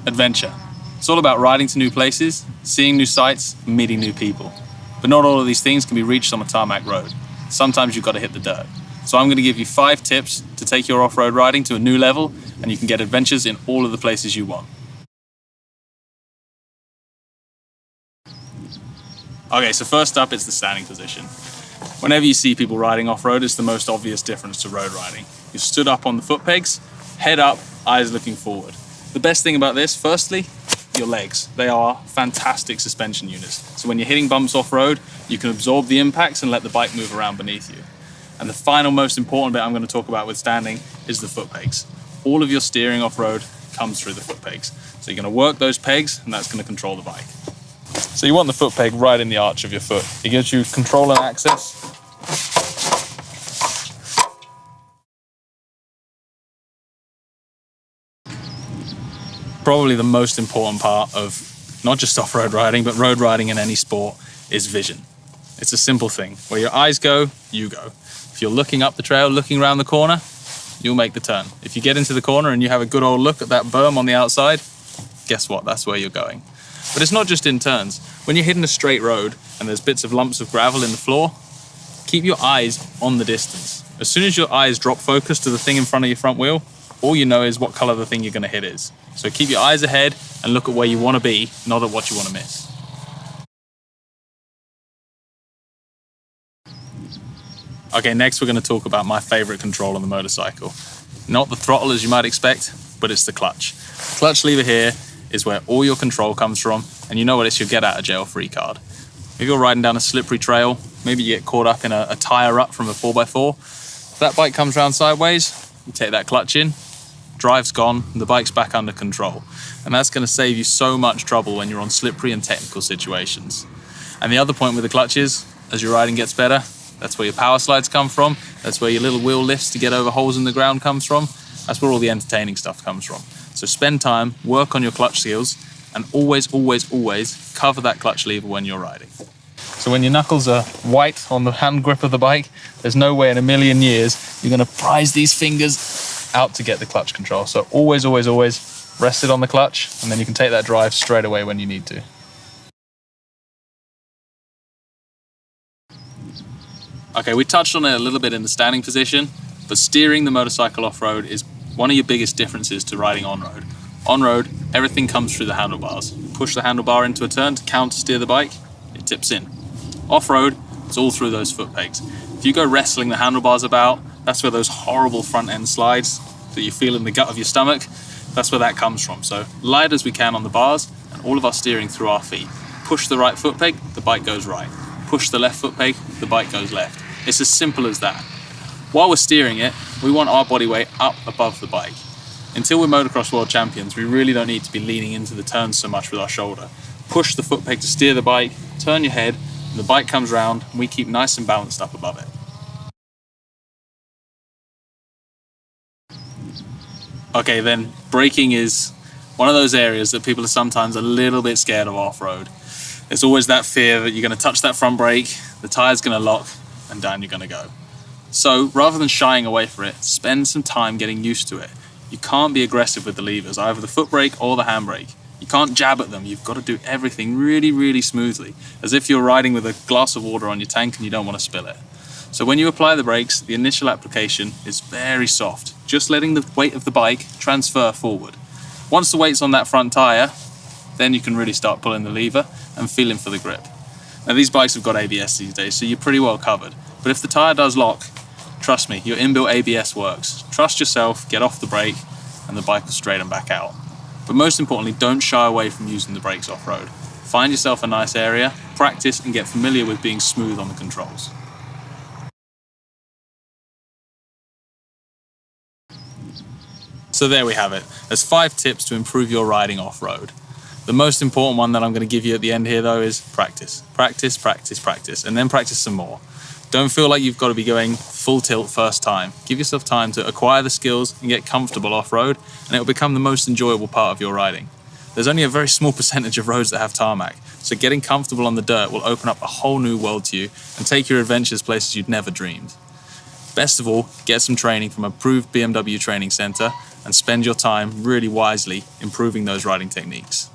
Adventure. It's all about riding to new places, seeing new sights, meeting new people. But not all of these things can be reached on a tarmac road. Sometimes you've got to hit the dirt. So I'm going to give you 5 tips to take your off-road riding to a new level, and you can get adventures in all of the places you want. Okay, so first up, it's the standing position. Whenever you see people riding off-road, it's the most obvious difference to road riding. You're stood up on the foot pegs, head up, eyes looking forward. The best thing about this, firstly, your legs. They are fantastic suspension units. So when you're hitting bumps off-road, you can absorb the impacts and let the bike move around beneath you. And the final most important bit I'm going to talk about with standing is the foot pegs. All of your steering off-road comes through the foot pegs. So you're going to work those pegs, and that's going to control the bike. So you want the foot peg right in the arch of your foot. It gives you control and access. Probably the most important part of not just off-road riding, but road riding in any sport is vision. It's a simple thing. Where your eyes go, you go. If you're looking up the trail, looking around the corner, you'll make the turn. If you get into the corner and you have a good old look at that berm on the outside, guess what? That's where you're going. But it's not just in turns. When you're hitting a straight road and there's bits of lumps of gravel in the floor, keep your eyes on the distance. As soon as your eyes drop focus to the thing in front of your front wheel, all you know is what color the thing you're going to hit is. So keep your eyes ahead and look at where you want to be, not at what you want to miss. Okay, next we're going to talk about my favorite control on the motorcycle. Not the throttle as you might expect, but it's the clutch. The clutch lever here is where all your control comes from, and you know what, it's your get out of jail free card. If you're riding down a slippery trail, maybe you get caught up in a tire rut from a 4x4, if that bike comes around sideways, you take that clutch in, drive's gone, and the bike's back under control. And that's going to save you so much trouble when you're on slippery and technical situations. And the other point with the clutch is, as your riding gets better, that's where your power slides come from. That's where your little wheel lifts to get over holes in the ground comes from. That's where all the entertaining stuff comes from. So spend time, work on your clutch skills, and always, always, always cover that clutch lever when you're riding. So when your knuckles are white on the hand grip of the bike, there's no way in a million years you're going to prise these fingers out to get the clutch control. So always, always, always rest it on the clutch, and then you can take that drive straight away when you need to. Okay, we touched on it a little bit in the standing position, but steering the motorcycle off-road is one of your biggest differences to riding on-road. On-road, everything comes through the handlebars. You push the handlebar into a turn to counter-steer the bike, it tips in. Off-road, it's all through those foot pegs. If you go wrestling the handlebars about, that's where those horrible front-end slides that you feel in the gut of your stomach, that's where that comes from. So light as we can on the bars, and all of our steering through our feet. Push the right foot peg, the bike goes right. Push the left foot peg, the bike goes left. It's as simple as that. While we're steering it, we want our body weight up above the bike. Until we're motocross world champions, we really don't need to be leaning into the turns so much with our shoulder. Push the foot peg to steer the bike, turn your head, and the bike comes round, and we keep nice and balanced up above it. Okay, then braking is one of those areas that people are sometimes a little bit scared of off-road. There's always that fear that you're going to touch that front brake, the tire's going to lock, and down you're going to go. So rather than shying away from it, spend some time getting used to it. You can't be aggressive with the levers, either the foot brake or the handbrake. You can't jab at them. You've got to do everything really, really smoothly, as if you're riding with a glass of water on your tank and you don't want to spill it. So when you apply the brakes, the initial application is very soft, just letting the weight of the bike transfer forward. Once the weight's on that front tire, then you can really start pulling the lever and feeling for the grip. Now these bikes have got ABS these days, so you're pretty well covered. But if the tire does lock, trust me, your inbuilt ABS works. Trust yourself, get off the brake, and the bike will straighten back out. But most importantly, don't shy away from using the brakes off-road. Find yourself a nice area, practice, and get familiar with being smooth on the controls. So there we have it. There's 5 tips to improve your riding off-road. The most important one that I'm going to give you at the end here though is practice. Practice, practice, practice, and then practice some more. Don't feel like you've got to be going full tilt first time. Give yourself time to acquire the skills and get comfortable off-road, and it will become the most enjoyable part of your riding. There's only a very small percentage of roads that have tarmac, so getting comfortable on the dirt will open up a whole new world to you and take your adventures places you'd never dreamed. Best of all, get some training from an approved BMW training center and spend your time really wisely improving those riding techniques.